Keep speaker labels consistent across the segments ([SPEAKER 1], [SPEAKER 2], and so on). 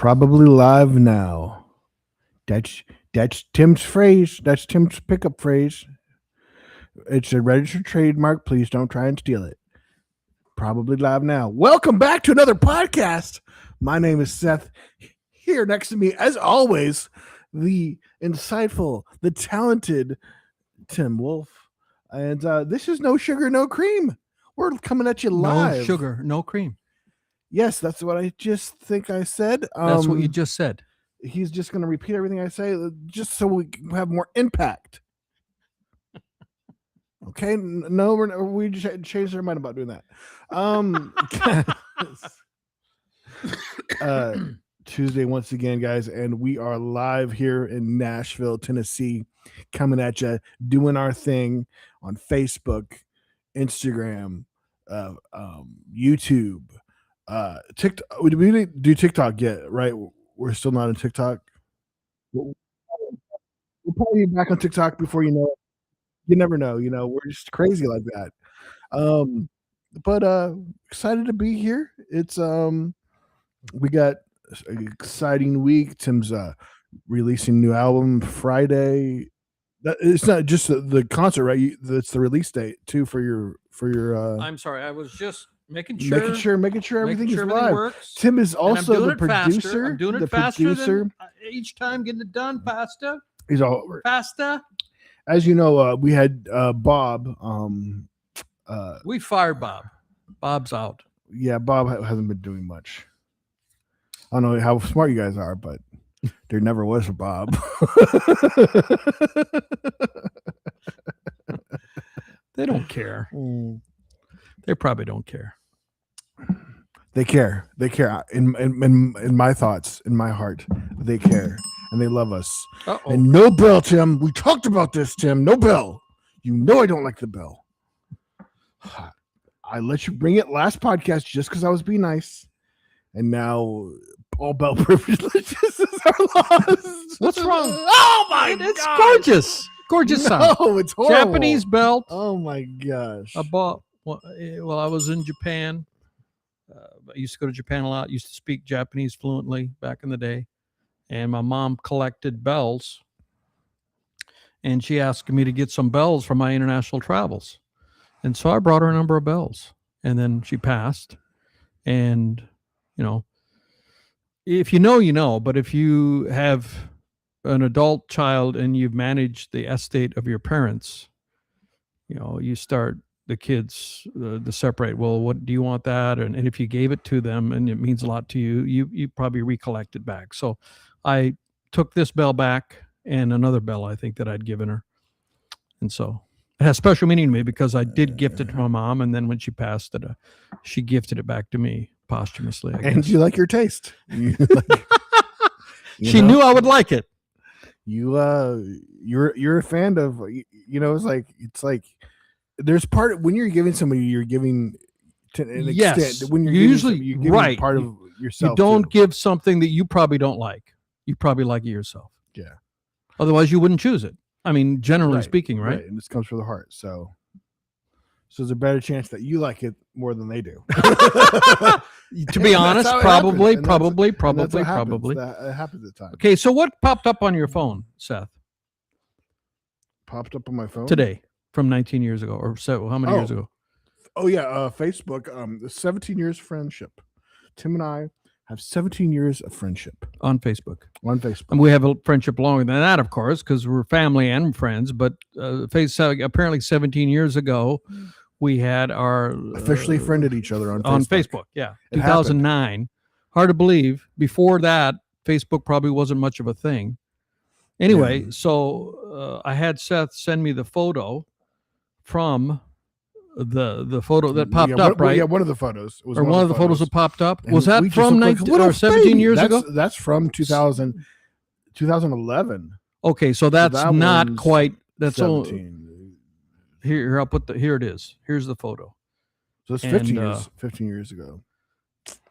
[SPEAKER 1] Probably live now. That's Tim's phrase. That's Tim's pickup phrase. It's a registered trademark. Please don't try and steal it. Probably live now. Welcome back to another podcast. My name is Seth. Here next to me, as always, the insightful, the talented Tim Wolf. And this is No Sugar, No Cream. We're coming at you live.
[SPEAKER 2] No sugar, no cream.
[SPEAKER 1] Yes, that's what I just think I said.
[SPEAKER 2] That's what you just said.
[SPEAKER 1] He's just going to repeat everything I say just so we can have more impact. Okay, no, we changed our mind about doing that. Tuesday once again, guys, and we are live here in Nashville, Tennessee, coming at you, doing our thing on Facebook, Instagram, YouTube, TikTok. We didn't do TikTok yet, right? We're still not on TikTok. We'll probably be back on TikTok before you know it. You never know, we're just crazy like that. But excited to be here. It's we got an exciting week. Tim's releasing a new album Friday. It's not just the concert, right? That's the release date too for your
[SPEAKER 2] I'm sorry, I was just making sure
[SPEAKER 1] everything is
[SPEAKER 2] everything
[SPEAKER 1] live.
[SPEAKER 2] works.
[SPEAKER 1] Tim is also the
[SPEAKER 2] producer.
[SPEAKER 1] producer.
[SPEAKER 2] I'm doing it
[SPEAKER 1] the
[SPEAKER 2] faster
[SPEAKER 1] producer.
[SPEAKER 2] than each time getting it done. Faster.
[SPEAKER 1] He's all over.
[SPEAKER 2] Faster.
[SPEAKER 1] As you know, we had Bob.
[SPEAKER 2] We fired Bob. Bob's out.
[SPEAKER 1] Yeah, Bob hasn't been doing much. I don't know how smart you guys are, but there never was a Bob.
[SPEAKER 2] They don't care. They probably don't care.
[SPEAKER 1] They care. They care. In my thoughts, in my heart, they care. And they love us.
[SPEAKER 2] Uh-oh.
[SPEAKER 1] And no bell, Tim. We talked about this, Tim. No bell. You know I don't like the bell. I let you bring it last podcast just because I was being nice. And now all bell privileges are lost.
[SPEAKER 2] What's wrong?
[SPEAKER 1] Oh my God.
[SPEAKER 2] It's gorgeous. Gorgeous sound.
[SPEAKER 1] No, it's horrible.
[SPEAKER 2] Japanese belt.
[SPEAKER 1] Oh my gosh.
[SPEAKER 2] I bought well, I was in Japan. I used to go to Japan a lot. Used to speak Japanese fluently back in the day. And my mom collected bells. And she asked me to get some bells for my international travels. And so I brought her a number of bells. And then she passed. And, if you know, you know. But if you have an adult child and you've managed the estate of your parents, you start the kids to separate. Well, what do you want that? And if you gave it to them and it means a lot to you, you probably recollect it back. So I took this bell back and another bell I think that I'd given her. And so it has special meaning to me because I did gift it to my mom. And then when she passed it, she gifted it back to me posthumously.
[SPEAKER 1] And you like your taste.
[SPEAKER 2] She knew I would like it.
[SPEAKER 1] You're a fan of, it's like there's part when you're giving somebody, you're giving to an extent. When you're giving
[SPEAKER 2] right
[SPEAKER 1] part of yourself.
[SPEAKER 2] You don't give something that you probably don't like. You probably like it yourself.
[SPEAKER 1] Yeah.
[SPEAKER 2] Otherwise you wouldn't choose it. I mean, generally speaking, right?
[SPEAKER 1] And this comes from the heart. So there's a better chance that you like it more than they do.
[SPEAKER 2] To be honest, probably.
[SPEAKER 1] It happens at times.
[SPEAKER 2] Okay, so what popped up on your phone, Seth?
[SPEAKER 1] Popped up on my phone
[SPEAKER 2] today from 19 years ago, or so? How many years ago?
[SPEAKER 1] Oh yeah, Facebook. 17 years friendship. Tim and I have 17 years of friendship
[SPEAKER 2] on Facebook.
[SPEAKER 1] And
[SPEAKER 2] we have a friendship longer than that, of course, because we're family and friends. But apparently 17 years ago, we had our
[SPEAKER 1] officially friended each other on
[SPEAKER 2] Facebook. Yeah, 2009. Hard to believe. Before that, Facebook probably wasn't much of a thing. Anyway, so I had Seth send me the photo from the photo that popped up, right?
[SPEAKER 1] Yeah, one of the photos.
[SPEAKER 2] One of the photos that popped up.
[SPEAKER 1] And
[SPEAKER 2] was that from 17 years ago?
[SPEAKER 1] That's from 2011.
[SPEAKER 2] Okay, so that's not quite. That's
[SPEAKER 1] 17.
[SPEAKER 2] Here, I'll put here it is. Here's the photo.
[SPEAKER 1] So it's 15 years. 15 years ago.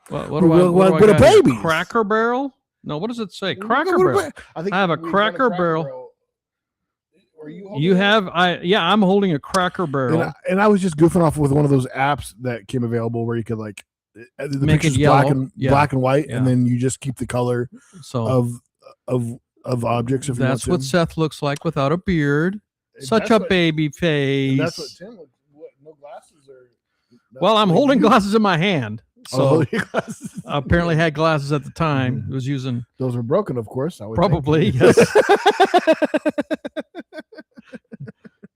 [SPEAKER 2] What do I
[SPEAKER 1] a baby.
[SPEAKER 2] Cracker Barrel? No, what does it say? Cracker Barrel. I have a Cracker Barrel. I'm holding a Cracker Barrel.
[SPEAKER 1] And I was just goofing off with one of those apps that came available where you could The
[SPEAKER 2] Make it
[SPEAKER 1] picture's black
[SPEAKER 2] yellow.
[SPEAKER 1] and
[SPEAKER 2] Yeah.
[SPEAKER 1] black and white,
[SPEAKER 2] Yeah.
[SPEAKER 1] and then you just keep the color
[SPEAKER 2] So
[SPEAKER 1] of objects. If
[SPEAKER 2] that's
[SPEAKER 1] you want
[SPEAKER 2] what
[SPEAKER 1] to.
[SPEAKER 2] Seth looks like without a beard.
[SPEAKER 1] And
[SPEAKER 2] Such
[SPEAKER 1] that's
[SPEAKER 2] a
[SPEAKER 1] what-
[SPEAKER 2] baby
[SPEAKER 1] And that's what
[SPEAKER 2] face.
[SPEAKER 1] Tim looks. What? No glasses or.
[SPEAKER 2] Well, I'm holding glasses in my hand. So
[SPEAKER 1] glasses.
[SPEAKER 2] apparently had glasses at the time. Was using
[SPEAKER 1] Those were broken, of course. I would think.
[SPEAKER 2] probably yes.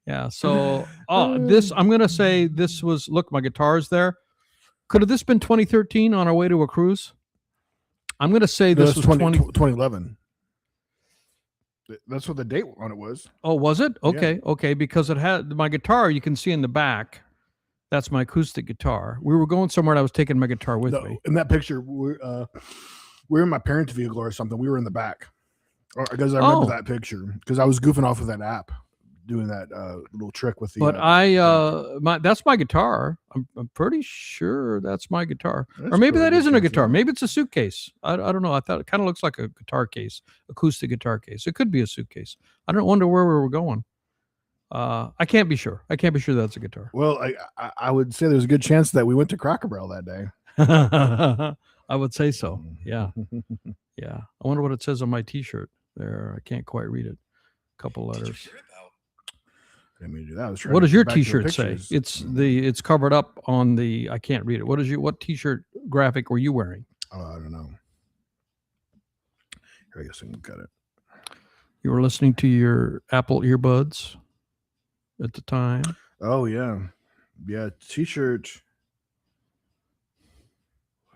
[SPEAKER 2] Yeah. So this I'm gonna say this was look, my guitar's there. Could have this been 2013 on our way to a cruise? I'm gonna say
[SPEAKER 1] No,
[SPEAKER 2] this
[SPEAKER 1] that's
[SPEAKER 2] was
[SPEAKER 1] 2011. That's what the date on it was.
[SPEAKER 2] Oh, was it? Okay, okay. Because it had my guitar, you can see in the back. That's my acoustic guitar. We were going somewhere and I was taking my guitar with me.
[SPEAKER 1] In that picture, we were in my parents' vehicle or something. We were in the back. Because I remember that picture. Because I was goofing off with that app, doing that little trick with the.
[SPEAKER 2] But that's my guitar. I'm pretty sure that's my guitar.
[SPEAKER 1] That's
[SPEAKER 2] Or maybe
[SPEAKER 1] pretty
[SPEAKER 2] that
[SPEAKER 1] good
[SPEAKER 2] isn't a
[SPEAKER 1] case,
[SPEAKER 2] guitar.
[SPEAKER 1] yeah.
[SPEAKER 2] Maybe it's a suitcase. I don't know. I thought it kind of looks like a guitar case, acoustic guitar case. It could be a suitcase. I don't wonder where we were going. I can't be sure. I can't be sure that's a guitar.
[SPEAKER 1] Well, I would say there's a good chance that we went to Cracker Barrel that day.
[SPEAKER 2] I would say so. Yeah. Yeah. I wonder what it says on my T-shirt there. I can't quite read it. A couple letters.
[SPEAKER 1] Let me do that. I was trying
[SPEAKER 2] What
[SPEAKER 1] to
[SPEAKER 2] does
[SPEAKER 1] get
[SPEAKER 2] your
[SPEAKER 1] back to the
[SPEAKER 2] T-shirt say?
[SPEAKER 1] pictures.
[SPEAKER 2] It's covered up on the. I can't read it. What T-shirt graphic were you wearing?
[SPEAKER 1] Oh, I don't know. Here, I guess I can look at it.
[SPEAKER 2] You were listening to your Apple earbuds at the time.
[SPEAKER 1] Oh yeah, T-shirt.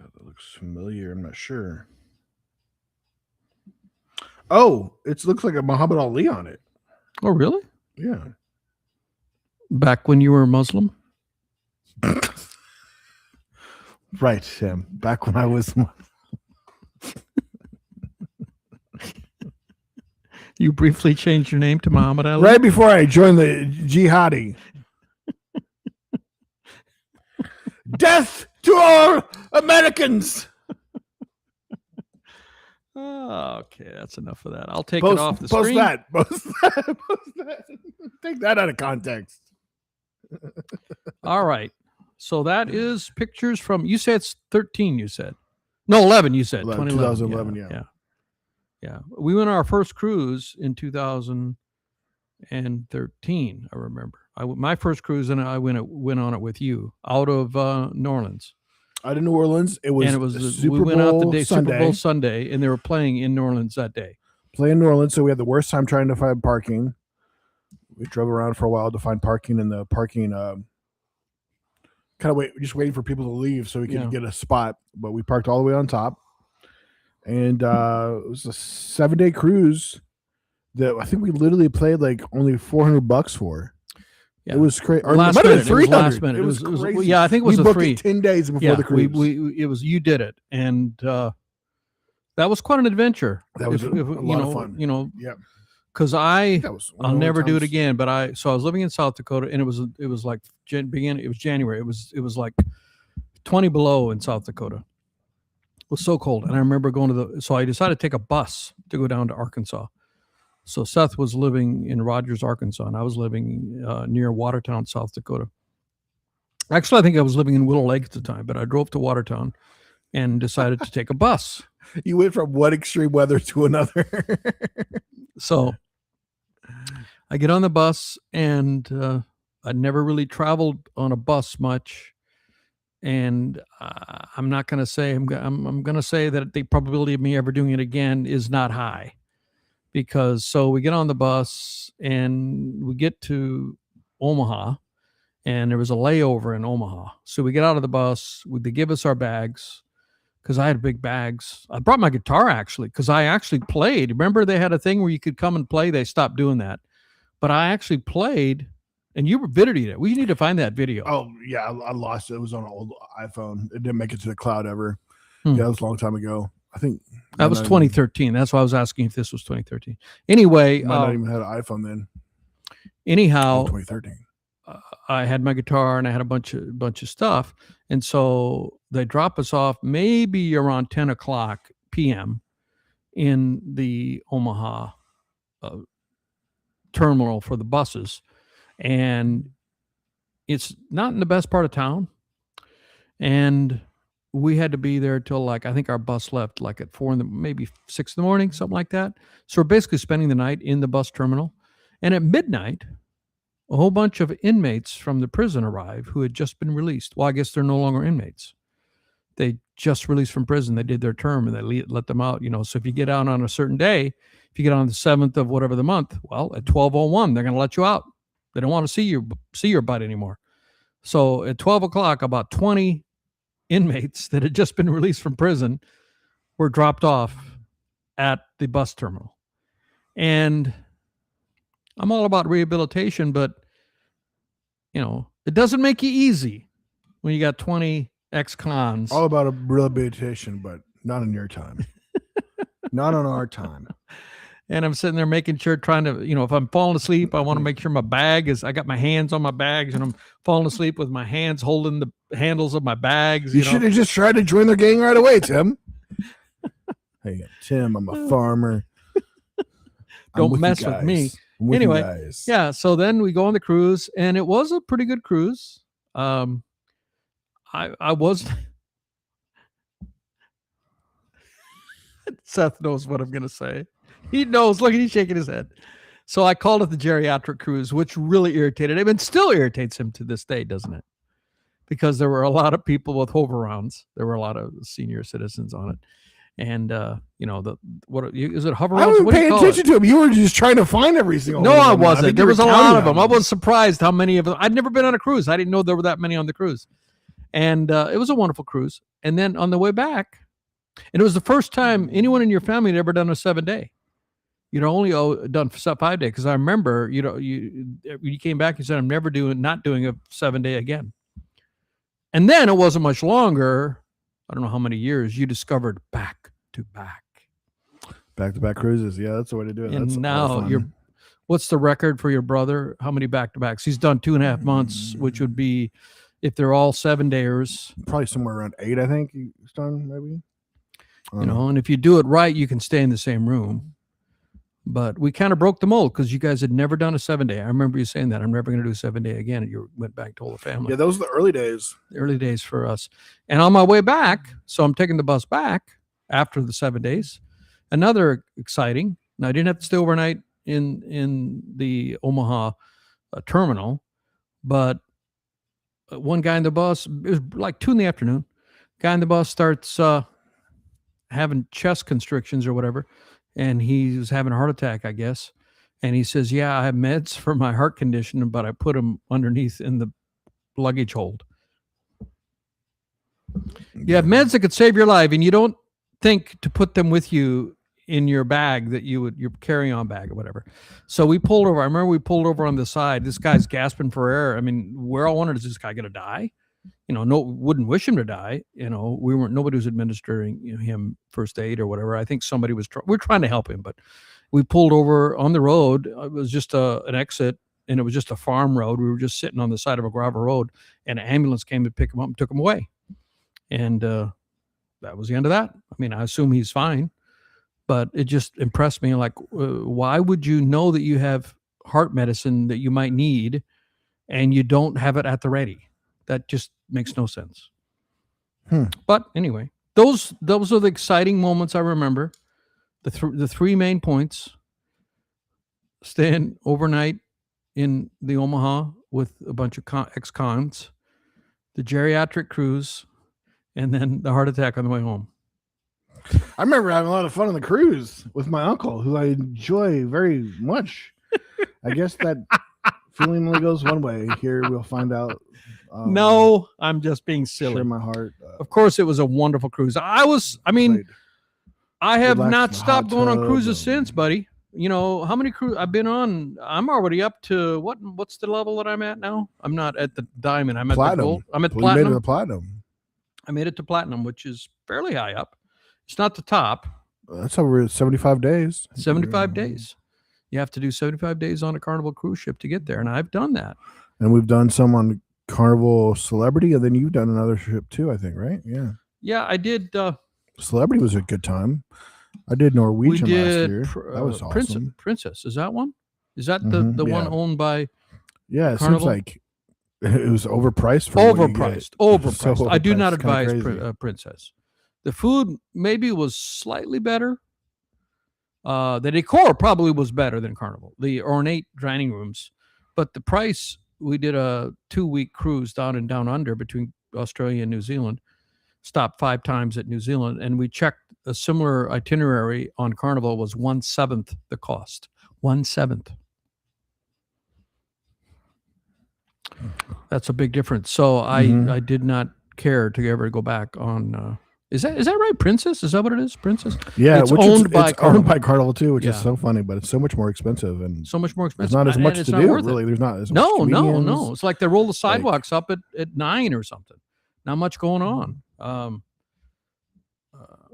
[SPEAKER 1] Well, that looks familiar. I'm not sure. Oh, it looks like a Muhammad Ali on it.
[SPEAKER 2] Oh, really?
[SPEAKER 1] Yeah.
[SPEAKER 2] Back when you were a Muslim?
[SPEAKER 1] Right, Sam. Back when I was.
[SPEAKER 2] You briefly changed your name to Muhammad Ali?
[SPEAKER 1] Right before I joined the jihadi. Death to all Americans.
[SPEAKER 2] Oh, okay, that's enough of that. I'll take it off the
[SPEAKER 1] Post
[SPEAKER 2] screen.
[SPEAKER 1] that. Post that. Take that out of context.
[SPEAKER 2] All right. So that is pictures from, you said it's 13, you said. No, 11, you said.
[SPEAKER 1] 2011, yeah.
[SPEAKER 2] Yeah. Yeah. We went on our first cruise in 2013, I remember. My first cruise, and I went on it with you, out of New Orleans.
[SPEAKER 1] Out of New Orleans. It was Super
[SPEAKER 2] we went out the
[SPEAKER 1] Bowl
[SPEAKER 2] day,
[SPEAKER 1] Sunday.
[SPEAKER 2] Super Bowl Sunday, and they were playing in New Orleans that day.
[SPEAKER 1] Playing New Orleans, so we had the worst time trying to find parking. We drove around for a while to find parking, and the parking kind of just waiting for people to leave so we could get a spot. But we parked all the way on top, and it was a 7-day cruise that I think we literally played like only $400 for.
[SPEAKER 2] Yeah.
[SPEAKER 1] It was crazy.
[SPEAKER 2] Last minute. It was last minute.
[SPEAKER 1] It was crazy.
[SPEAKER 2] Yeah, I think it was
[SPEAKER 1] we
[SPEAKER 2] a
[SPEAKER 1] booked
[SPEAKER 2] free.
[SPEAKER 1] it 10 days before the cruise.
[SPEAKER 2] It was you did it, and that was quite an adventure.
[SPEAKER 1] That was a lot of fun.
[SPEAKER 2] You know,
[SPEAKER 1] Yeah.
[SPEAKER 2] because
[SPEAKER 1] That was one
[SPEAKER 2] I'll
[SPEAKER 1] of the
[SPEAKER 2] never do it
[SPEAKER 1] times-
[SPEAKER 2] again. But I was living in South Dakota, and it was like it was January. It was like 20 below in South Dakota. It was so cold, and I remember going so I decided to take a bus to go down to Arkansas. So Seth was living in Rogers, Arkansas, and I was living near Watertown, South Dakota. Actually, I think I was living in Willow Lake at the time, but I drove to Watertown and decided to take a bus.
[SPEAKER 1] You went from one extreme weather to another.
[SPEAKER 2] So I get on the bus, and I'd never really traveled on a bus much. And I'm not going to say, I'm going to say that the probability of me ever doing it again is not high. Because so we get on the bus and we get to Omaha, and there was a layover in Omaha. So we get out of the bus, they give us our bags, because I had big bags. I brought my guitar actually, because I actually played. Remember they had a thing where you could come and play? They stopped doing that. But I actually played, and you videoed it. We need to find that video.
[SPEAKER 1] Oh, yeah, I lost it. It was on an old iPhone. It didn't make it to the cloud ever.
[SPEAKER 2] Hmm.
[SPEAKER 1] Yeah, it was a long time ago. I think
[SPEAKER 2] that was 2013. That's why I was asking if this was 2013. Anyway,
[SPEAKER 1] might not even had an iPhone then.
[SPEAKER 2] Anyhow,
[SPEAKER 1] 2013.
[SPEAKER 2] I had my guitar and I had a bunch of stuff, and so they drop us off maybe around 10 o'clock p.m. in the Omaha terminal for the buses, and it's not in the best part of town, and we had to be there till like, I think our bus left like at maybe 6 in the morning, something like that. So we're basically spending the night in the bus terminal. And at midnight, a whole bunch of inmates from the prison arrive who had just been released. Well, I guess they're no longer inmates. They just released from prison. They did their term and they let them out, So if you get out on a certain day, if you get on the 7th of whatever the month, well, at 12:01, they're going to let you out. They don't want to see your butt anymore. So at 12 o'clock, about 20 inmates that had just been released from prison were dropped off at the bus terminal. And I'm all about rehabilitation, but it doesn't make you easy when you got 20 ex-cons.
[SPEAKER 1] All about a rehabilitation, but not in your time. Not on our time.
[SPEAKER 2] And I'm sitting there making sure, trying to, if I'm falling asleep, I want to make sure my bag I got my hands on my bags and I'm falling asleep with my hands holding the handles of my bags.
[SPEAKER 1] You should have just tried to join their gang right away, Tim. Hey, Tim, I'm a farmer.
[SPEAKER 2] Don't mess with me. Anyway, yeah. So then we go on the cruise, and it was a pretty good cruise. I was. Seth knows what I'm going to say. He knows. Look, he's shaking his head. So I called it the geriatric cruise, which really irritated him and still irritates him to this day, doesn't it? Because there were a lot of people with hover-rounds. There were a lot of senior citizens on it. And, what is it, hover-rounds?
[SPEAKER 1] I wasn't paying attention to him. You were just trying to find every single one.
[SPEAKER 2] No, I wasn't. There was a lot of them. I was surprised how many of them. I'd never been on a cruise. I didn't know there were that many on the cruise. And it was a wonderful cruise. And then on the way back, and it was the first time anyone in your family had ever done a 7-day. You'd only done 5 days. Because I remember, you came back and said, I'm not doing a 7-day again. And then it wasn't much longer. I don't know how many years you discovered back-to-back
[SPEAKER 1] cruises. Yeah, that's the way to do it.
[SPEAKER 2] And
[SPEAKER 1] that's
[SPEAKER 2] now what's the record for your brother? How many back-to-backs? He's done 2.5 months, which would be, if they're all 7-dayers,
[SPEAKER 1] probably somewhere around 8, I think he's done, maybe.
[SPEAKER 2] And if you do it right, you can stay in the same room. But we kind of broke the mold because you guys had never done a 7-day. I remember you saying that. I'm never going to do a 7-day again. And you went back to all the family.
[SPEAKER 1] Yeah, those were the early days.
[SPEAKER 2] The early days for us. And on my way back, so I'm taking the bus back after the 7 days. Another exciting. Now, I didn't have to stay overnight in the Omaha terminal, but one guy in the bus, it was like 2 p.m. Guy in the bus starts having chest constrictions or whatever. And he was having a heart attack, I guess. And he says, yeah, I have meds for my heart condition, but I put them underneath in the luggage hold. You have meds that could save your life, and you don't think to put them with you in your bag your carry-on bag or whatever. So we pulled over. I remember we pulled over on the side. This guy's gasping for air. I mean, we're all wondering, is this guy going to die? No, wouldn't wish him to die. Nobody was administering him first aid or whatever. I think somebody was, we're trying to help him, but we pulled over on the road. It was just an exit, and it was just a farm road. We were just sitting on the side of a gravel road, and an ambulance came to pick him up and took him away. And that was the end of that. I mean, I assume he's fine, but it just impressed me. Like, why would you know that you have heart medicine that you might need and you don't have it at the ready? That just makes no sense. But anyway, those are the exciting moments I remember. The 3 main points: staying overnight in the Omaha with a bunch of ex-cons, the geriatric cruise, and then the heart attack on the way home.
[SPEAKER 1] I remember having a lot of fun on the cruise with my uncle, who I enjoy very much. I guess that feeling only goes one way. Here we'll find out.
[SPEAKER 2] No, I'm just being silly.
[SPEAKER 1] Share my heart.
[SPEAKER 2] Of course, it was a wonderful cruise. I have not stopped going on cruises since, buddy. How many cruises I've been on? I'm already up to what's the level that I'm at now? I'm not at the diamond. I'm at
[SPEAKER 1] platinum.
[SPEAKER 2] the gold. I'm at
[SPEAKER 1] platinum.
[SPEAKER 2] platinum.
[SPEAKER 1] You made it to platinum.
[SPEAKER 2] I made it to platinum, which is fairly high up. It's not the top.
[SPEAKER 1] That's over 75 days.
[SPEAKER 2] 75 days. You have to do 75 days on a Carnival cruise ship to get there, and I've done that.
[SPEAKER 1] And we've done some on Carnival Celebrity, and then you've done another ship too, I think, right? Yeah.
[SPEAKER 2] Yeah, I did.
[SPEAKER 1] Celebrity was a good time. I did Norwegian last year. That was awesome.
[SPEAKER 2] Princess, is that one? Is that the one owned by?
[SPEAKER 1] Yeah, it
[SPEAKER 2] Carnival?
[SPEAKER 1] seems like It was overpriced for what you get.
[SPEAKER 2] Overpriced.
[SPEAKER 1] So
[SPEAKER 2] I do not
[SPEAKER 1] overpriced, kinda
[SPEAKER 2] advise
[SPEAKER 1] crazy.
[SPEAKER 2] Princess. The food maybe was slightly better. The decor probably was better than Carnival. The ornate dining rooms, but the price. We did a 2-week cruise down and down under between Australia and New Zealand. Stopped 5 times at New Zealand, and we checked a similar itinerary on Carnival was 1/7 the cost. 1/7. That's a big difference. So
[SPEAKER 1] Mhm.
[SPEAKER 2] I did not care to ever go back on. Is that right? Princess? Is that what it is? Princess?
[SPEAKER 1] Yeah,
[SPEAKER 2] It's
[SPEAKER 1] which
[SPEAKER 2] owned by
[SPEAKER 1] it's
[SPEAKER 2] Carnival.
[SPEAKER 1] owned by Carnival too, which is
[SPEAKER 2] Yeah.
[SPEAKER 1] so funny, but it's so much more expensive, and
[SPEAKER 2] So much more
[SPEAKER 1] there's
[SPEAKER 2] expensive.
[SPEAKER 1] not as
[SPEAKER 2] and
[SPEAKER 1] much
[SPEAKER 2] it's
[SPEAKER 1] to
[SPEAKER 2] not
[SPEAKER 1] do.
[SPEAKER 2] worth it.
[SPEAKER 1] Really, there's not as much
[SPEAKER 2] No.
[SPEAKER 1] comedians.
[SPEAKER 2] It's like they roll the
[SPEAKER 1] Like,
[SPEAKER 2] sidewalks up at 9 or something. Not much going on. And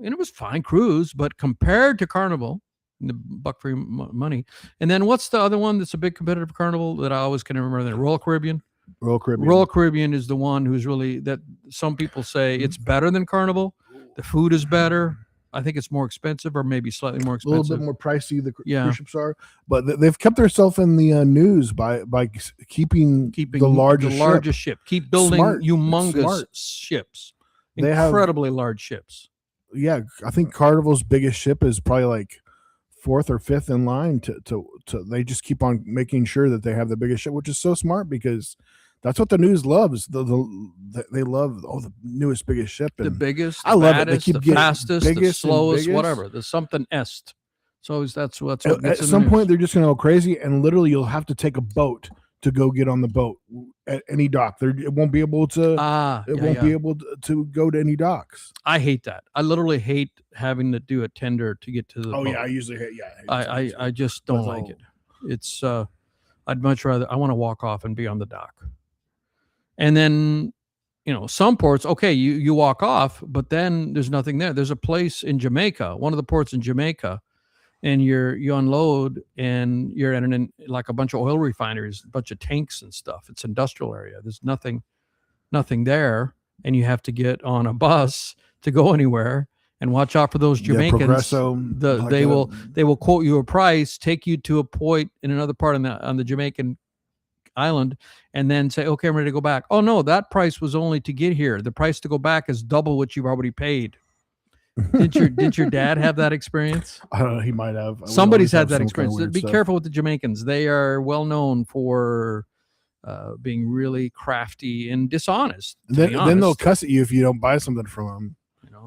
[SPEAKER 2] it was fine cruise, but compared to Carnival, the buck free money. And then what's the other one that's a big competitor for Carnival that I always can remember? The Royal Caribbean.
[SPEAKER 1] Royal Caribbean.
[SPEAKER 2] Royal Caribbean is the one who's really that. Some people say it's better than Carnival. The food is better. I think it's more expensive, or maybe slightly more
[SPEAKER 1] a little
[SPEAKER 2] expensive.
[SPEAKER 1] bit more pricey. The
[SPEAKER 2] Yeah.
[SPEAKER 1] cruise ships are, but they've kept themselves in the news by keeping the largest ship.
[SPEAKER 2] Keep building
[SPEAKER 1] Smart. It's
[SPEAKER 2] humongous
[SPEAKER 1] smart.
[SPEAKER 2] ships.
[SPEAKER 1] They have-
[SPEAKER 2] Incredibly large ships.
[SPEAKER 1] Yeah, I think Carnival's biggest ship is probably like 4th or 5th in line to they just keep on making sure that they have the biggest ship, which is so smart because that's what the news loves. They love the newest, biggest ship. And
[SPEAKER 2] The biggest,
[SPEAKER 1] I
[SPEAKER 2] the
[SPEAKER 1] love it. They
[SPEAKER 2] baddest,
[SPEAKER 1] keep
[SPEAKER 2] the
[SPEAKER 1] getting
[SPEAKER 2] fastest, the
[SPEAKER 1] biggest and
[SPEAKER 2] slowest,
[SPEAKER 1] biggest.
[SPEAKER 2] whatever. There's something est. So that's what
[SPEAKER 1] At
[SPEAKER 2] gets in the
[SPEAKER 1] some
[SPEAKER 2] news.
[SPEAKER 1] point, they're just going to go crazy, and literally, you'll have to take a boat to go get on the boat at any dock. It won't be able to. It won't be able to go to any docks.
[SPEAKER 2] I hate that. I literally hate having to do a tender to get to the boat.
[SPEAKER 1] Yeah, I usually hate. Yeah,
[SPEAKER 2] I just don't like it. It's I'd much rather I want to walk off and be on the dock. And then, some ports, okay, you walk off, but then there's nothing there. There's a place in Jamaica, one of the ports in Jamaica, and you unload and you're in like a bunch of oil refineries, a bunch of tanks and stuff. It's industrial area. There's nothing there, and you have to get on a bus to go anywhere. And watch out for those Jamaicans.
[SPEAKER 1] Progresso,
[SPEAKER 2] They will quote you a price, take you to a point in another part on the Jamaican island, and then say, "Okay, I'm ready to go back." Oh no, that price was only to get here. The price to go back is double what you've already paid. Did your dad have that experience?
[SPEAKER 1] I don't know. He might have.
[SPEAKER 2] Somebody's had that experience. Be careful with the Jamaicans. They are well known for being really crafty and dishonest.
[SPEAKER 1] Then they'll cuss at you if you don't buy something from them.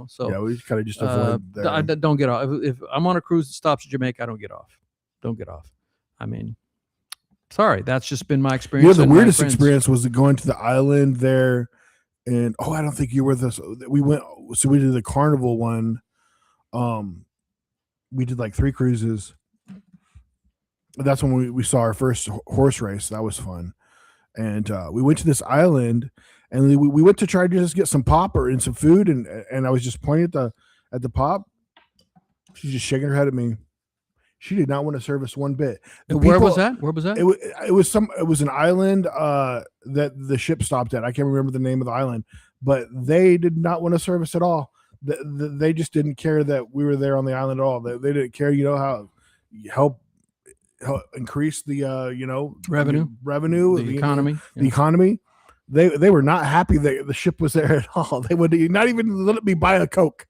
[SPEAKER 2] So
[SPEAKER 1] yeah, we kind of just avoid that.
[SPEAKER 2] Don't get off. If I'm on a cruise that stops in Jamaica, I don't get off. Don't get off. I mean, sorry, that's just been my experience.
[SPEAKER 1] The weirdest experience was going to the island there, and I don't think you were with us. We did the Carnival one. We did like 3 cruises. That's when we saw our first horse race. That was fun, and we went to this island. And we went to try to just get some pop and some food, and I was just pointing at the pop. She's just shaking her head at me. She did not want to serve us one bit.
[SPEAKER 2] Where was that?
[SPEAKER 1] It was an island that the ship stopped at. I can't remember the name of the island, but they did not want to serve us at all. They just didn't care that we were there on the island at all. They didn't care, how help increase the
[SPEAKER 2] revenue,
[SPEAKER 1] the
[SPEAKER 2] economy,
[SPEAKER 1] the economy. They were not happy that the ship was there at all. They would not even let me buy a Coke.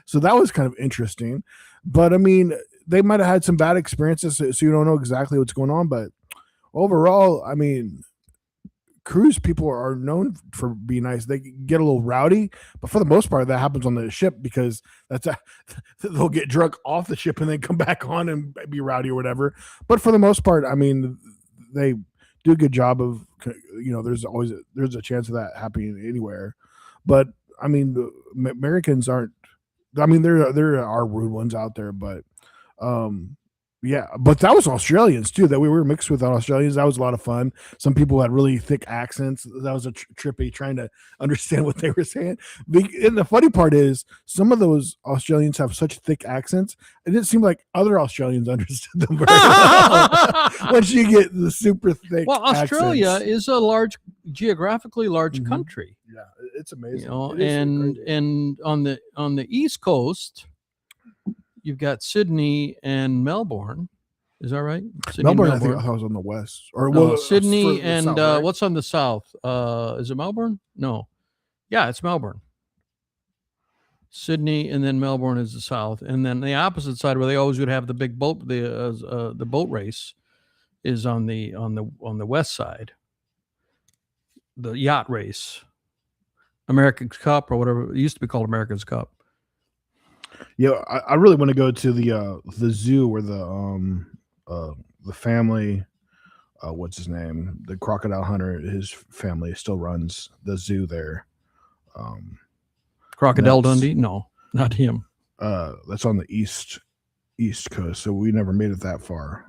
[SPEAKER 1] So that was kind of interesting. But I mean, they might have had some bad experiences, so you don't know exactly what's going on. But overall, I mean, cruise people are known for being nice. They get a little rowdy, but for the most part, that happens on the ship because they'll get drunk off the ship and then come back on and be rowdy or whatever. But for the most part, I mean, they do a good job of, there's a chance of that happening anywhere. But I mean, the Americans aren't. I mean, there are rude ones out there, but yeah. But that was Australians too. That we were mixed with Australians. That was a lot of fun. Some people had really thick accents. That was a trippy trying to understand what they were saying. And the funny part is, some of those Australians have such thick accents. It didn't seem like other Australians understood them very well. Once you get the super thick.
[SPEAKER 2] Well, Australia
[SPEAKER 1] accents.
[SPEAKER 2] is a geographically large country.
[SPEAKER 1] Yeah, it's amazing.
[SPEAKER 2] And on the East Coast, you've got Sydney and Melbourne, Is that right? Sydney,
[SPEAKER 1] Melbourne, I think I was on the west. Or
[SPEAKER 2] Sydney
[SPEAKER 1] for the
[SPEAKER 2] and
[SPEAKER 1] south, right?
[SPEAKER 2] what's on the south? Is it Melbourne? No. Yeah, it's Melbourne. Sydney and then Melbourne is the south, and then the opposite side where they always would have the big boat, the boat race, is on the west side. The yacht race, America's Cup or whatever it used to be called, America's Cup.
[SPEAKER 1] Yeah, I really want to go to the zoo where the family, what's his name, the crocodile hunter, his family still runs the zoo there.
[SPEAKER 2] Crocodile Dundee? No, not him.
[SPEAKER 1] That's on the east coast, so we never made it that far.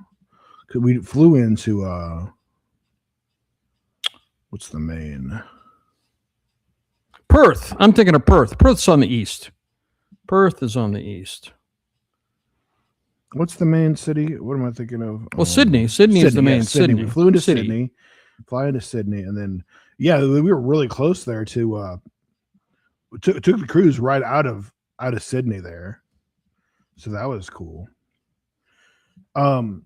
[SPEAKER 1] We flew into what's the main?
[SPEAKER 2] Perth. I'm thinking of Perth. Perth's on the east. Perth is on the east.
[SPEAKER 1] What's the main city? What am I thinking of?
[SPEAKER 2] Well, Sydney. Sydney is the main.
[SPEAKER 1] Yeah,
[SPEAKER 2] Sydney.
[SPEAKER 1] We flew into Sydney, fly into Sydney, and then we were really close there to. Took the cruise right out of Sydney there, so that was cool. Definitely.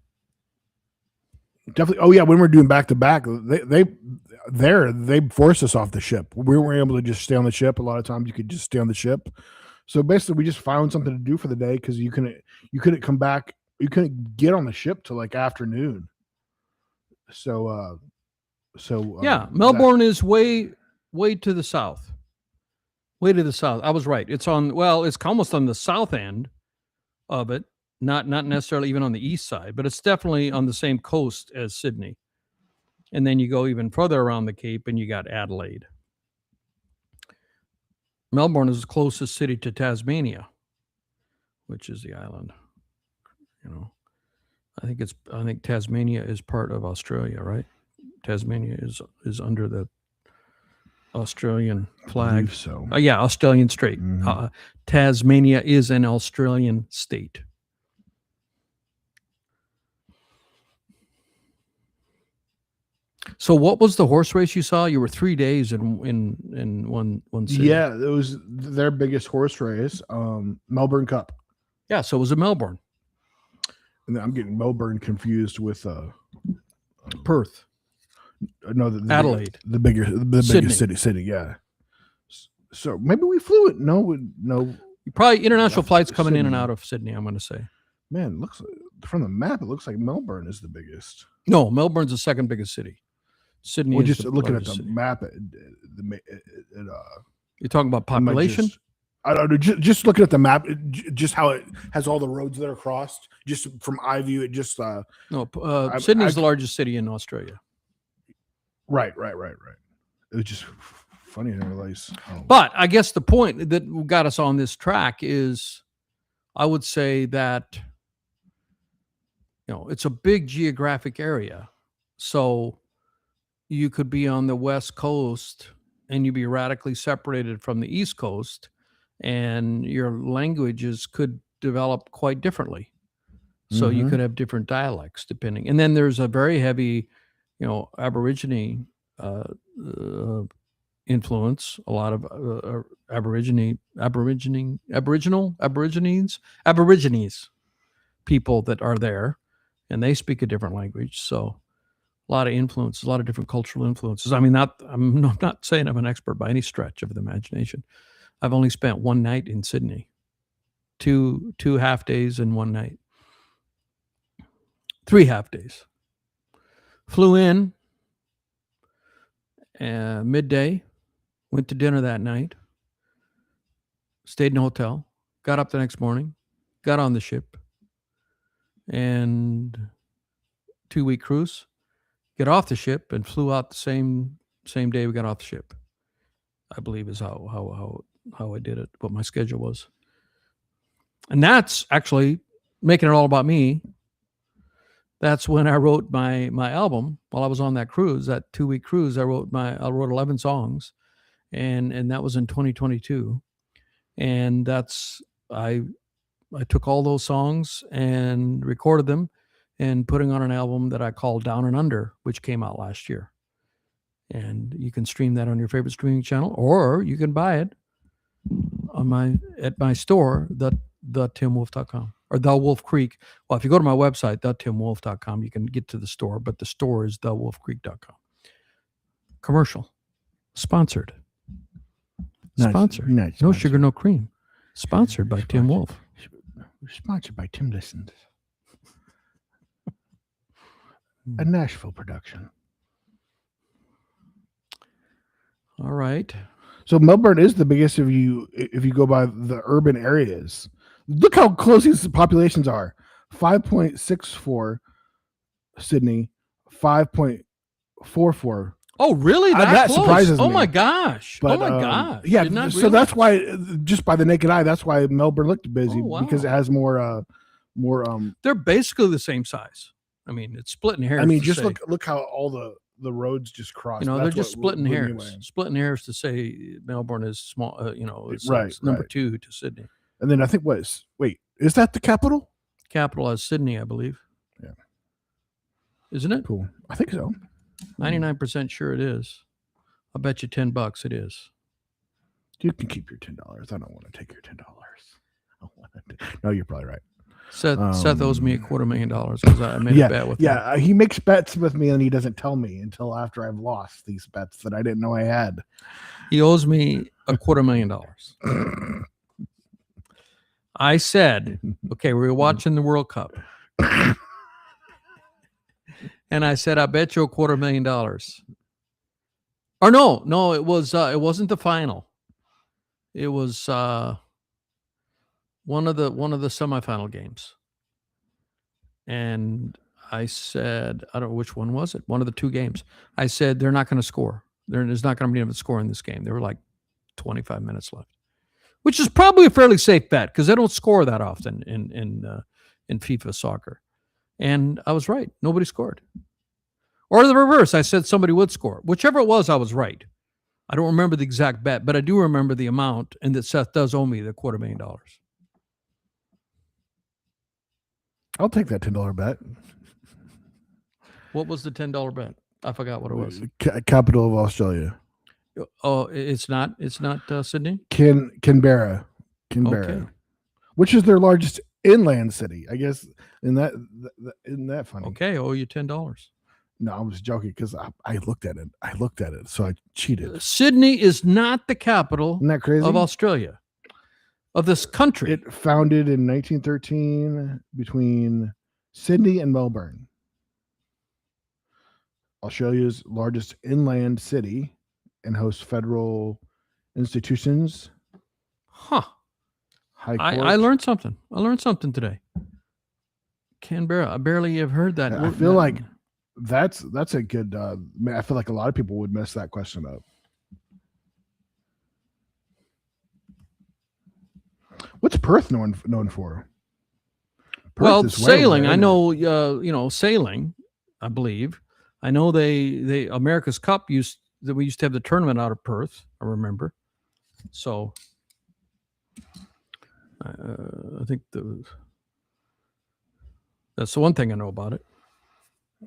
[SPEAKER 1] Oh yeah, when we're doing back to back, they forced us off the ship. We weren't able to just stay on the ship. A lot of times you could just stay on the ship. So basically, we just found something to do for the day because you couldn't come back. You couldn't get on the ship till like afternoon. So
[SPEAKER 2] Melbourne is way to the south. Way to the south. I was right. It's almost on the south end of it. Not necessarily even on the east side, but it's definitely on the same coast as Sydney. And then you go even further around the Cape and you got Adelaide. Melbourne is the closest city to Tasmania, which is the island. I think Tasmania is part of Australia, right? Tasmania is under the Australian flag.
[SPEAKER 1] So.
[SPEAKER 2] Yeah, Australian state.
[SPEAKER 1] Mm-hmm.
[SPEAKER 2] Tasmania is an Australian state. So what was the horse race you saw? You were 3 days in one city.
[SPEAKER 1] Yeah, it was their biggest horse race, Melbourne Cup.
[SPEAKER 2] Yeah, so it was in Melbourne.
[SPEAKER 1] And I'm getting Melbourne confused with
[SPEAKER 2] Perth.
[SPEAKER 1] No,
[SPEAKER 2] Adelaide.
[SPEAKER 1] The biggest city. Yeah. So maybe we flew it. No.
[SPEAKER 2] Probably international flights coming Sydney. In and out of Sydney, I'm going to say.
[SPEAKER 1] Man, looks from the map, it looks like Melbourne is the biggest.
[SPEAKER 2] No, Melbourne's the second biggest city. Sydney.
[SPEAKER 1] Well, just looking at the map,
[SPEAKER 2] you're talking about population.
[SPEAKER 1] I don't know. Just looking at the map, just how it has all the roads that are crossed. Just from eye view, it just.
[SPEAKER 2] Sydney's the largest city in Australia.
[SPEAKER 1] Right. It was just funny to realize.
[SPEAKER 2] But I guess the point that got us on this track is, I would say that, it's a big geographic area. So you could be on the West Coast and you'd be radically separated from the East Coast, and your languages could develop quite differently. So you could have different dialects depending. And then there's a very heavy, Aborigine influence. A lot of Aborigines people that are there, and they speak a different language. So a lot of influence, a lot of different cultural influences. I mean, I'm not saying I'm an expert by any stretch of the imagination. I've only spent one night in Sydney, two half days and one night. 3 half days. Flew in midday, went to dinner that night, stayed in a hotel, got up the next morning, got on the ship, and 2-week cruise, get off the ship, and flew out the same day we got off the ship. I believe is how I did it, what my schedule was. And that's actually making it all about me. That's when I wrote my album while I was on that cruise, that 2-week cruise. I wrote 11 songs, and that was in 2022. And I took all those songs and recorded them and putting on an album that I called Down and Under, which came out last year. And you can stream that on your favorite streaming channel, or you can buy it at my store, thetimwolf.com or The Wolf Creek. Well, if you go to my website, thetimwolf.com, you can get to the store, but the store is thewolfcreek.com. Commercial. Sponsored. Sponsored.
[SPEAKER 1] Not
[SPEAKER 2] No
[SPEAKER 1] sponsored.
[SPEAKER 2] sugar, no cream. Sponsored by Tim Wolf.
[SPEAKER 1] We're sponsored by Tim Listens. A Nashville production.
[SPEAKER 2] All right.
[SPEAKER 1] So Melbourne is the biggest if you go by the urban areas. Look how close these populations are. 5.64 Sydney, 5.44.
[SPEAKER 2] Oh, really?
[SPEAKER 1] That
[SPEAKER 2] close?
[SPEAKER 1] surprises
[SPEAKER 2] Oh
[SPEAKER 1] me.
[SPEAKER 2] my gosh.
[SPEAKER 1] But,
[SPEAKER 2] oh my gosh.
[SPEAKER 1] Yeah,
[SPEAKER 2] Did not
[SPEAKER 1] so
[SPEAKER 2] realize.
[SPEAKER 1] that's why, just by the naked eye, that's why Melbourne looked busy,
[SPEAKER 2] Oh, wow.
[SPEAKER 1] because it has more
[SPEAKER 2] They're basically the same size. I mean, it's splitting hairs.
[SPEAKER 1] I mean,
[SPEAKER 2] to
[SPEAKER 1] just
[SPEAKER 2] say,
[SPEAKER 1] look how all the roads just cross.
[SPEAKER 2] you know,
[SPEAKER 1] That's
[SPEAKER 2] they're just
[SPEAKER 1] what
[SPEAKER 2] splitting
[SPEAKER 1] blew me
[SPEAKER 2] hairs.
[SPEAKER 1] away.
[SPEAKER 2] Splitting hairs to say Melbourne is small. It's
[SPEAKER 1] Right,
[SPEAKER 2] number
[SPEAKER 1] right.
[SPEAKER 2] 2 to Sydney.
[SPEAKER 1] And then I think is that the capital?
[SPEAKER 2] Capital is Sydney, I believe.
[SPEAKER 1] Yeah.
[SPEAKER 2] Isn't it?
[SPEAKER 1] Cool. I think so.
[SPEAKER 2] 99% sure it is. I'll bet you $10 it is.
[SPEAKER 1] You can keep your $10. I don't want to take your $10. No, you're probably right.
[SPEAKER 2] Seth owes me $250,000 because I made a bet with him.
[SPEAKER 1] Yeah, he makes bets with me and he doesn't tell me until after I've lost these bets that I didn't know I had.
[SPEAKER 2] He owes me $250,000. I said, okay, we were watching the World Cup. And I said, I bet you $250,000. Or no, it wasn't the final. It was one of the semifinal games. And I said, I don't know which one was it. One of the 2 games. I said they're not going to score. There's not going to be enough to score in this game. There were like 25 minutes left, which is probably a fairly safe bet because they don't score that often in FIFA soccer. And I was right. Nobody scored. Or the reverse. I said somebody would score. Whichever it was, I was right. I don't remember the exact bet, but I do remember the amount and that Seth does owe me the $250,000.
[SPEAKER 1] I'll take that $10 bet.
[SPEAKER 2] What was the $10 bet? I forgot what it was.
[SPEAKER 1] Capital of Australia.
[SPEAKER 2] Oh, it's not Sydney?
[SPEAKER 1] Canberra.
[SPEAKER 2] Okay.
[SPEAKER 1] Which is their largest inland city. I guess isn't that funny?
[SPEAKER 2] Okay, owe you $10.
[SPEAKER 1] No, I was joking because I looked at it, so I cheated.
[SPEAKER 2] Sydney is not the capital
[SPEAKER 1] Isn't that crazy?
[SPEAKER 2] of Australia, of this country.
[SPEAKER 1] It founded in 1913 between Sydney and Melbourne. Australia's largest inland city and hosts federal institutions.
[SPEAKER 2] Huh.
[SPEAKER 1] High court.
[SPEAKER 2] I learned something. I learned something today. Canberra. I barely have heard that.
[SPEAKER 1] I feel like that's a good. I feel like a lot of people would mess that question up. What's Perth known for? Perth is way
[SPEAKER 2] sailing.
[SPEAKER 1] over
[SPEAKER 2] I
[SPEAKER 1] there.
[SPEAKER 2] know, sailing. I believe. I know they America's Cup we used to have the tournament out of Perth. I remember. So I think that's the one thing I know about it.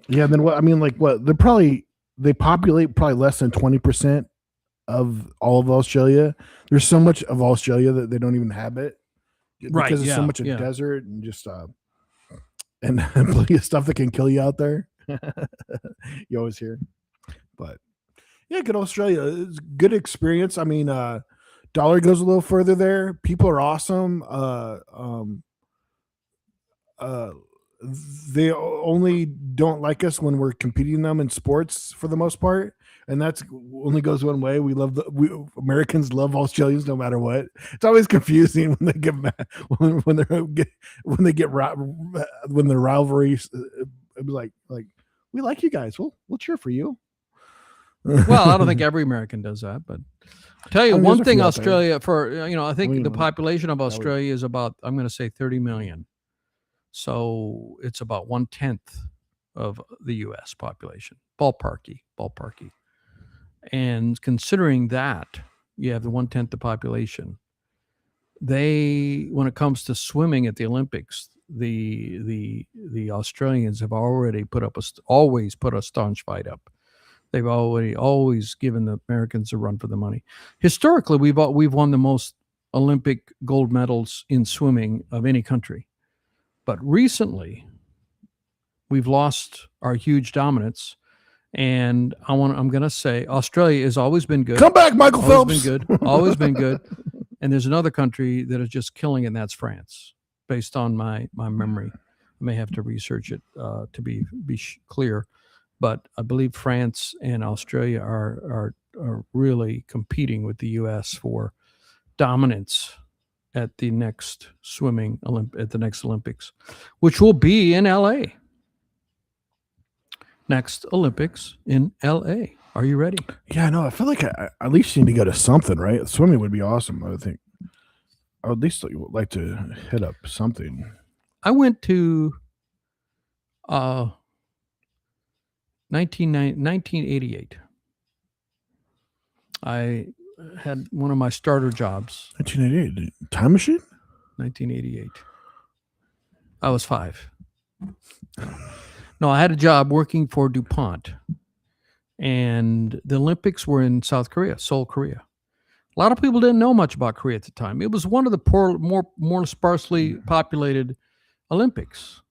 [SPEAKER 1] Yeah. Then what? I mean, like what? They populate probably less than 20% of all of Australia. There's so much of Australia that they don't even inhabit.
[SPEAKER 2] Right,
[SPEAKER 1] Because there's so
[SPEAKER 2] yeah,
[SPEAKER 1] much of
[SPEAKER 2] yeah.
[SPEAKER 1] desert and just and plenty of stuff that can kill you out there. You always hear. But yeah, good Australia. It's a good experience. I mean, dollar goes a little further there. People are awesome. They only don't like us when we're competing them in sports for the most part, and that's only goes one way. Americans love Australians no matter what. It's always confusing when they get mad, when their rivalries. It was like we like you guys. We'll cheer for you.
[SPEAKER 2] Well, I don't think every American does that, but I'll tell you
[SPEAKER 1] I mean,
[SPEAKER 2] one
[SPEAKER 1] there's a
[SPEAKER 2] thing.
[SPEAKER 1] few out there.
[SPEAKER 2] Australia, I think the population of
[SPEAKER 1] would-
[SPEAKER 2] Australia is about, I'm going to say 30 million. So it's about 1/10 of the U.S. population, ballparky. And considering that you have the 1/10 the population, when it comes to swimming at the Olympics, the Australians have already always put a staunch fight up. They've always given the Americans a run for the money. Historically, we've won the most Olympic gold medals in swimming of any country. But recently, we've lost our huge dominance. And I'm going to say Australia has always been good.
[SPEAKER 1] Come back, Michael
[SPEAKER 2] Always
[SPEAKER 1] Phelps.
[SPEAKER 2] been good. Always been good. And there's another country that is just killing it, and that's France, based on my memory. I may have to research it to be clear. But I believe France and Australia are really competing with the U.S. for dominance at the next at the next Olympics, which will be in L.A. Next Olympics in L.A. Are you ready?
[SPEAKER 1] Yeah, no, I feel like I at least need to go to something, right? Swimming would be awesome. I think I would at least like to hit up something.
[SPEAKER 2] I went to 1988. I had one of my starter jobs.
[SPEAKER 1] 1988. Time machine?
[SPEAKER 2] 1988. I was 5. No, I had a job working for DuPont. And the Olympics were in South Korea, Seoul, Korea. A lot of people didn't know much about Korea at the time. It was one of the more sparsely populated Olympics.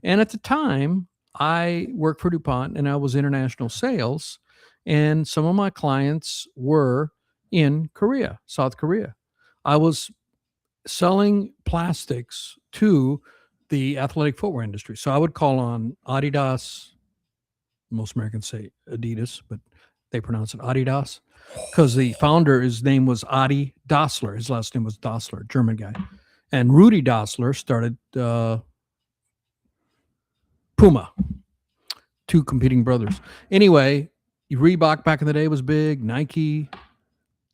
[SPEAKER 2] And at the time, I worked for DuPont and I was international sales. And some of my clients were in Korea, South Korea. I was selling plastics to the athletic footwear industry. So I would call on Adidas. Most Americans say Adidas, but they pronounce it Adidas because the founder, his name was Adi Dassler. His last name was Dassler, German guy. And Rudy Dassler started Puma, 2 competing brothers. Anyway, Reebok back in the day was big, Nike,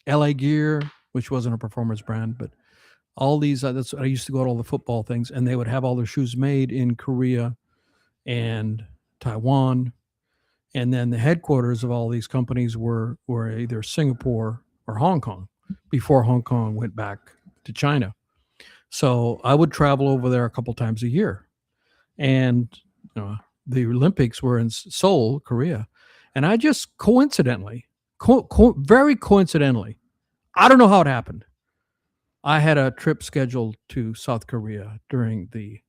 [SPEAKER 2] LA Gear, which wasn't a performance brand, but all these, I used to go to all the football things, and they would have all their shoes made in Korea and Taiwan. And then the headquarters of all these companies were either Singapore or Hong Kong before Hong Kong went back to China. So I would travel over there a couple times a year. And the Olympics were in Seoul, Korea. And I just very coincidentally, I don't know how it happened, I had a trip scheduled to South Korea during the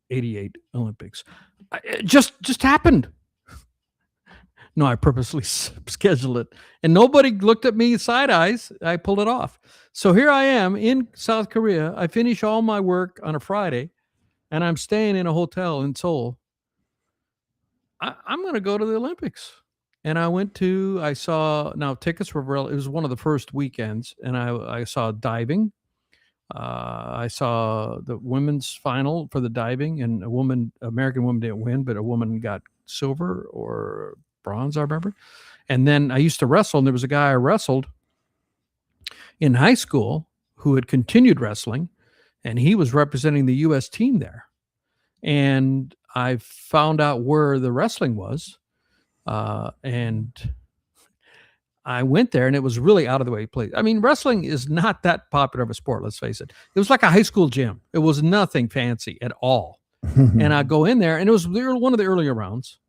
[SPEAKER 2] 88 Olympics. It just happened. No, I purposely scheduled it. And nobody looked at me side eyes. I pulled it off. So here I am in South Korea. I finish all my work on a Friday, and I'm staying in a hotel in Seoul. I'm going to go to the Olympics. And I saw, now tickets were, it was one of the first weekends, and I saw diving. I saw the women's final for the diving, and American woman didn't win, but a woman got silver or bronze, I remember. And then I used to wrestle, and there was a guy I wrestled in high school who had continued wrestling, and he was representing the U.S. team there. And I found out where the wrestling was, and I went there, and it was really out of the way place. I mean, wrestling is not that popular of a sport, let's face it. It was like a high school gym. It was nothing fancy at all. And I go in there, and it was one of the earlier rounds,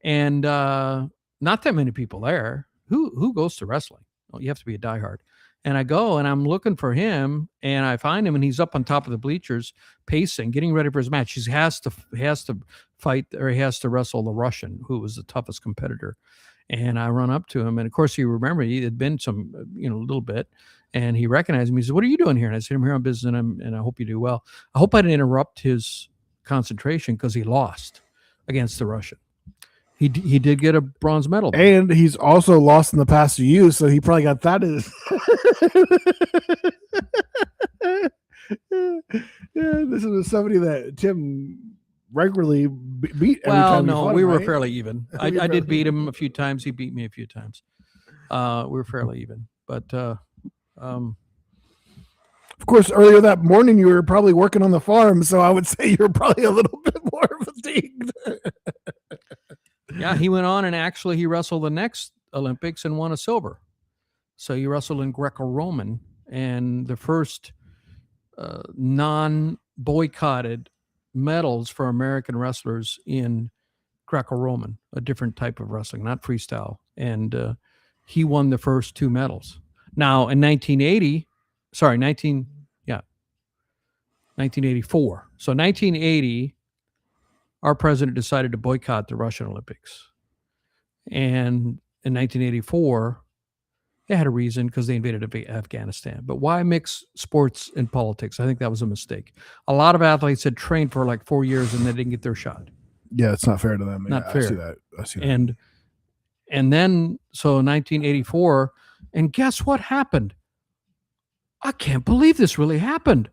[SPEAKER 2] and not that many people there. Who goes to wrestling? Well, you have to be a diehard. And I go, and I'm looking for him, and I find him, and he's up on top of the bleachers, pacing, getting ready for his match. He has to fight, or he has to wrestle the Russian, who was the toughest competitor. And I run up to him, and of course, you remember he had been some, a little bit, and he recognized me. He said, "What are you doing here?" And I said, "I'm here on business, and I hope you do well." I hope I didn't interrupt his concentration because he lost against the Russian. He did get a bronze medal, though.
[SPEAKER 1] And he's also lost in the past to you, so he probably got that as. Yeah, this is somebody that Tim regularly beat every time.
[SPEAKER 2] Well, no, we were fairly even. I did beat him a few times. He beat me a few times. We were fairly even. But
[SPEAKER 1] of course, earlier that morning you were probably working on the farm, so I would say you're probably a little bit more fatigued.
[SPEAKER 2] Yeah, he went on, and actually he wrestled the next Olympics and won a silver. So he wrestled in Greco-Roman, and the first non-boycotted medals for American wrestlers in Greco-Roman, a different type of wrestling, not freestyle. And he won the first 2 medals. Now, in 1980, sorry, 1984. So 1980, our president decided to boycott the Russian Olympics. And in 1984, they had a reason because they invaded Afghanistan. But why mix sports and politics? I think that was a mistake. A lot of athletes had trained for like 4 years and they didn't get their shot.
[SPEAKER 1] Yeah, it's not fair to them.
[SPEAKER 2] Not
[SPEAKER 1] Yeah,
[SPEAKER 2] fair.
[SPEAKER 1] I see that.
[SPEAKER 2] And then, so 1984, and guess what happened? I can't believe this really happened.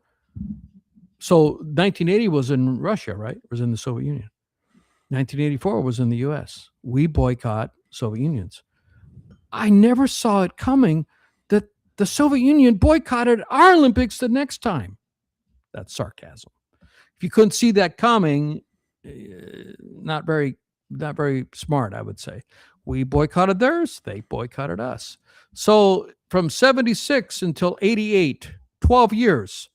[SPEAKER 2] So 1980 was in Russia, right? It was in the Soviet Union. 1984 was in the U.S. We boycott Soviet Unions. I never saw it coming that the Soviet Union boycotted our Olympics the next time. That's sarcasm. If you couldn't see that coming, not very smart, I would say. We boycotted theirs, they boycotted us. So from 76 until 88, 12 years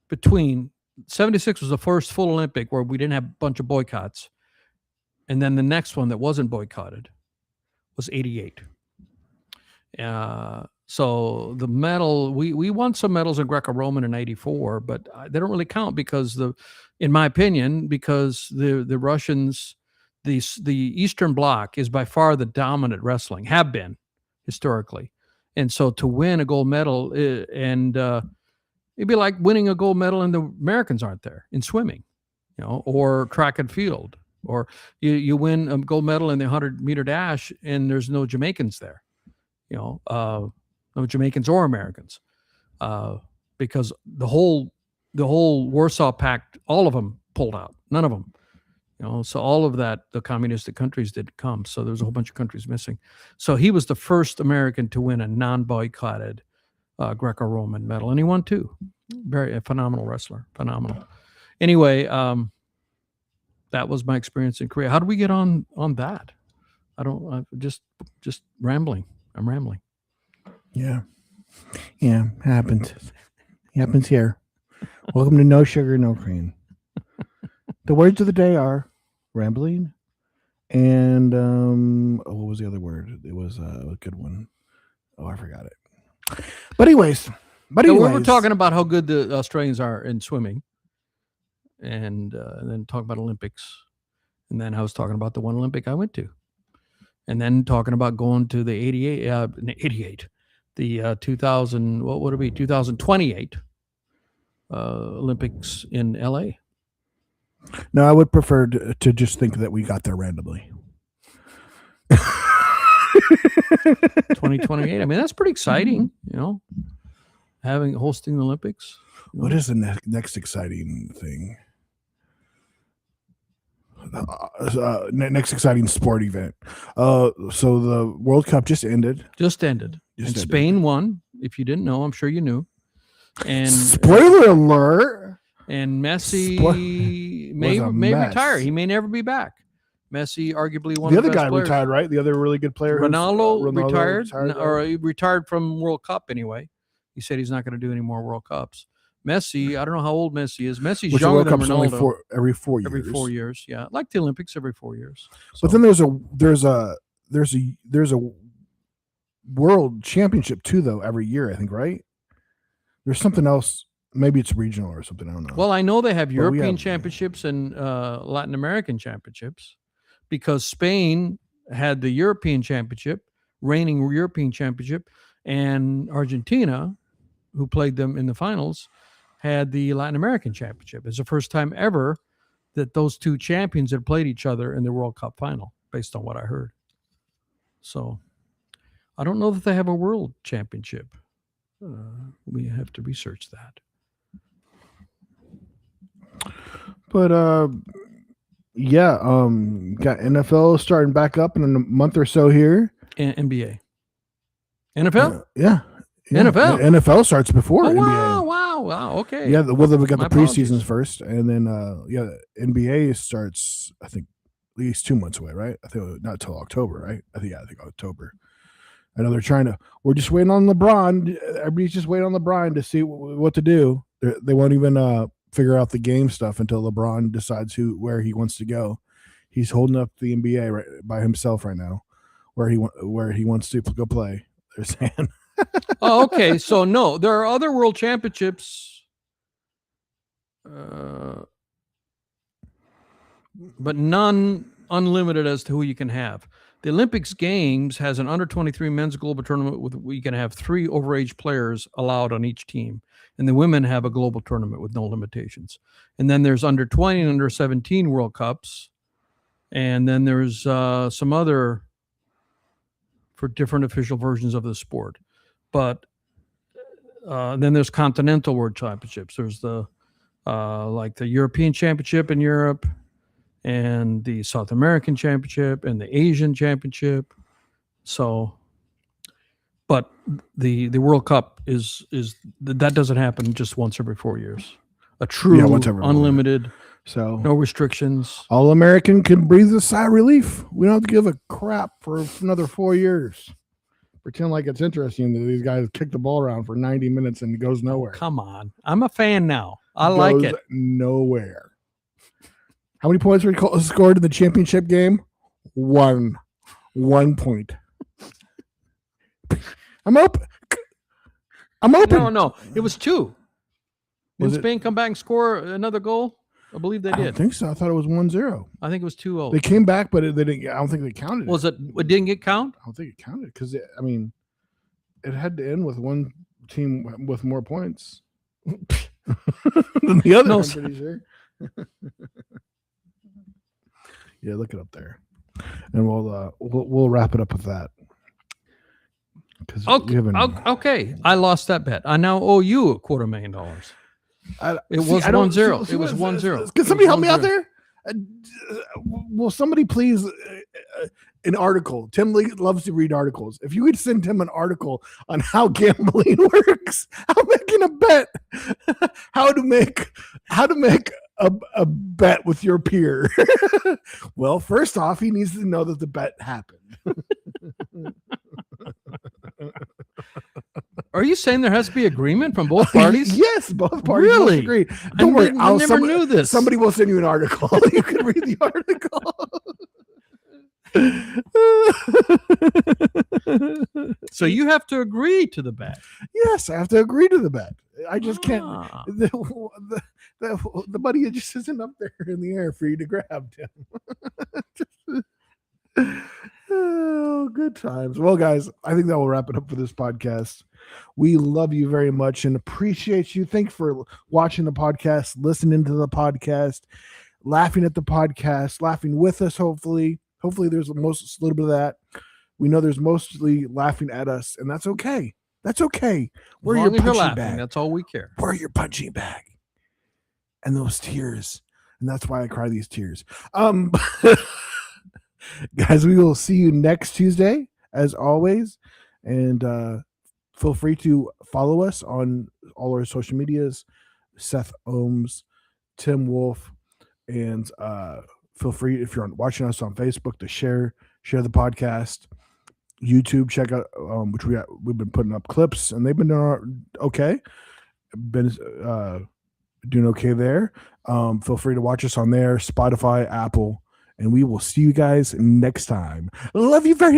[SPEAKER 2] between 76 was the first full Olympic where we didn't have a bunch of boycotts. And then the next one that wasn't boycotted was 88. So the medal, we won some medals in Greco-Roman in 84, but they don't really count because in my opinion, because the Russians, the Eastern Bloc is by far the dominant wrestling, have been historically. And so to win a gold medal and it'd be like winning a gold medal and the Americans aren't there in swimming, or track and field, or you win a gold medal in the 100-meter dash and there's no Jamaicans there, no Jamaicans or Americans, because the whole Warsaw Pact, all of them pulled out, none of them, so all of that, the communistic countries didn't come. So there's a whole bunch of countries missing. So he was the first American to win a non-boycotted Greco-Roman medal, and he won two. A phenomenal wrestler, phenomenal. Anyway, that was my experience in Korea. How did we get on that? I'm just rambling. I'm rambling.
[SPEAKER 1] Yeah, happens here. Welcome to No Sugar, No Cream. The words of the day are rambling, and what was the other word? It was a good one. Oh, I forgot it. But anyways,
[SPEAKER 2] we were talking about how good the Australians are in swimming, and then talking about Olympics, and then I was talking about the one Olympic I went to, and then talking about going to the 88, the 2000, what would it be, 2028 Olympics in LA.
[SPEAKER 1] No, I would prefer to just think that we got there randomly.
[SPEAKER 2] 2028. I mean, that's pretty exciting, hosting the Olympics.
[SPEAKER 1] What is the next exciting thing? Next exciting sport event. So the World Cup just ended.
[SPEAKER 2] Spain won. If you didn't know, I'm sure you knew. And
[SPEAKER 1] spoiler alert.
[SPEAKER 2] And Messi may retire. He may never be back. Messi, arguably one of the best players.
[SPEAKER 1] Retired, right? The other really good player.
[SPEAKER 2] Ronaldo retired, or he retired from World Cup anyway. He said he's not going to do any more World Cups. Messi, I don't know how old Messi is. Messi's younger than Ronaldo.
[SPEAKER 1] Every 4 years.
[SPEAKER 2] Every 4 years, yeah. Like the Olympics every 4 years. So.
[SPEAKER 1] But then there's a world championship too, though, every year, I think, right? There's something else. Maybe it's regional or something. I don't know.
[SPEAKER 2] Well, I know they have European championships and Latin American championships, because Spain had the European championship, reigning European championship, and Argentina, who played them in the finals, had the Latin American championship. It's the first time ever that those two champions had played each other in the World Cup final, based on what I heard. So I don't know that they have a world championship. We have to research that.
[SPEAKER 1] But got NFL starting back up in a month or so here.
[SPEAKER 2] NBA. NFL?
[SPEAKER 1] Yeah.
[SPEAKER 2] NFL.
[SPEAKER 1] NFL starts before
[SPEAKER 2] NBA. Wow. Okay.
[SPEAKER 1] Yeah, we got the preseasons first, and then NBA starts, I think, at least 2 months away, right? I think not till October, right? I think October. I know we're just waiting on LeBron. Everybody's just waiting on LeBron to see what to do. They won't even figure out the game stuff until LeBron decides where he wants to go. He's holding up the NBA right by himself right now, where he wants to go play. They're saying.
[SPEAKER 2] Oh, okay. So no, there are other world championships, but none unlimited as to who you can have. The Olympics Games has an under 23 men's global tournament with you can have 3 overage players allowed on each team, and the women have a global tournament with no limitations. And then there's under 20 and under 17 World Cups, and then there's some other for different official versions of the sport. But then there's continental world championships. There's the like the European Championship in Europe, and the South American Championship, and the Asian Championship. So, but the World Cup is that doesn't happen just once every 4 years. A true
[SPEAKER 1] once every 4 years.
[SPEAKER 2] unlimited,
[SPEAKER 1] So
[SPEAKER 2] no restrictions.
[SPEAKER 1] All American can breathe a sigh of relief. We don't have to give a crap for another 4 years. Pretend like it's interesting that these guys kick the ball around for 90 minutes and it goes nowhere.
[SPEAKER 2] Come on, I'm a fan now. I like it.
[SPEAKER 1] Nowhere. How many points were scored in the championship game? 1 point. I'm open.
[SPEAKER 2] No, it was 2. Did
[SPEAKER 1] Was it-
[SPEAKER 2] Spain come back and score another goal? I believe they
[SPEAKER 1] I don't
[SPEAKER 2] did.
[SPEAKER 1] think so. I thought it was 1-0.
[SPEAKER 2] I think it was 2-0.
[SPEAKER 1] They came back, but they didn't. I don't think they counted.
[SPEAKER 2] Was it? It didn't get count?
[SPEAKER 1] I don't think it counted because it had to end with one team with more points than the other.
[SPEAKER 2] No,
[SPEAKER 1] I'm pretty sure. Yeah, look it up there, and we'll wrap it up with that. Because
[SPEAKER 2] Okay, I lost that bet. I now owe you $250,000. It was 1-0. It was 1-0.
[SPEAKER 1] Can somebody help me out there? Will somebody please an article? Tim loves to read articles. If you could send him an article on how gambling works, how making a bet, how to make a bet with your peer. Well, first off, he needs to know that the bet happened.
[SPEAKER 2] Are you saying there has to be agreement from both parties?
[SPEAKER 1] Yes, both parties must
[SPEAKER 2] Really?
[SPEAKER 1] agree. Don't worry,
[SPEAKER 2] I never knew this.
[SPEAKER 1] Somebody will send you an article. You can read the article.
[SPEAKER 2] So you have to agree to the bet.
[SPEAKER 1] Yes, I have to agree to the bet. I just can't.
[SPEAKER 2] Ah.
[SPEAKER 1] The money just isn't up there in the air for you to grab, Tim. Oh, good times. Well, guys, I think that will wrap it up for this podcast. We love you very much and appreciate you. Thanks for watching the podcast, listening to the podcast, laughing at the podcast, laughing with us. Hopefully there's a little bit of that. We know there's mostly laughing at us, and that's okay. That's okay. We're your punching bag.
[SPEAKER 2] That's all we care.
[SPEAKER 1] We're your punching bag. And those tears. And that's why I cry these tears. Guys, we will see you next Tuesday, as always. And feel free to follow us on all our social medias, Seth Ohms, Tim Wolf, and feel free, if you're watching us on Facebook, to share the podcast. YouTube, check out which we've been putting up clips, and they've been doing okay. Been doing okay there. Feel free to watch us on there, Spotify, Apple, and we will see you guys next time. Love you very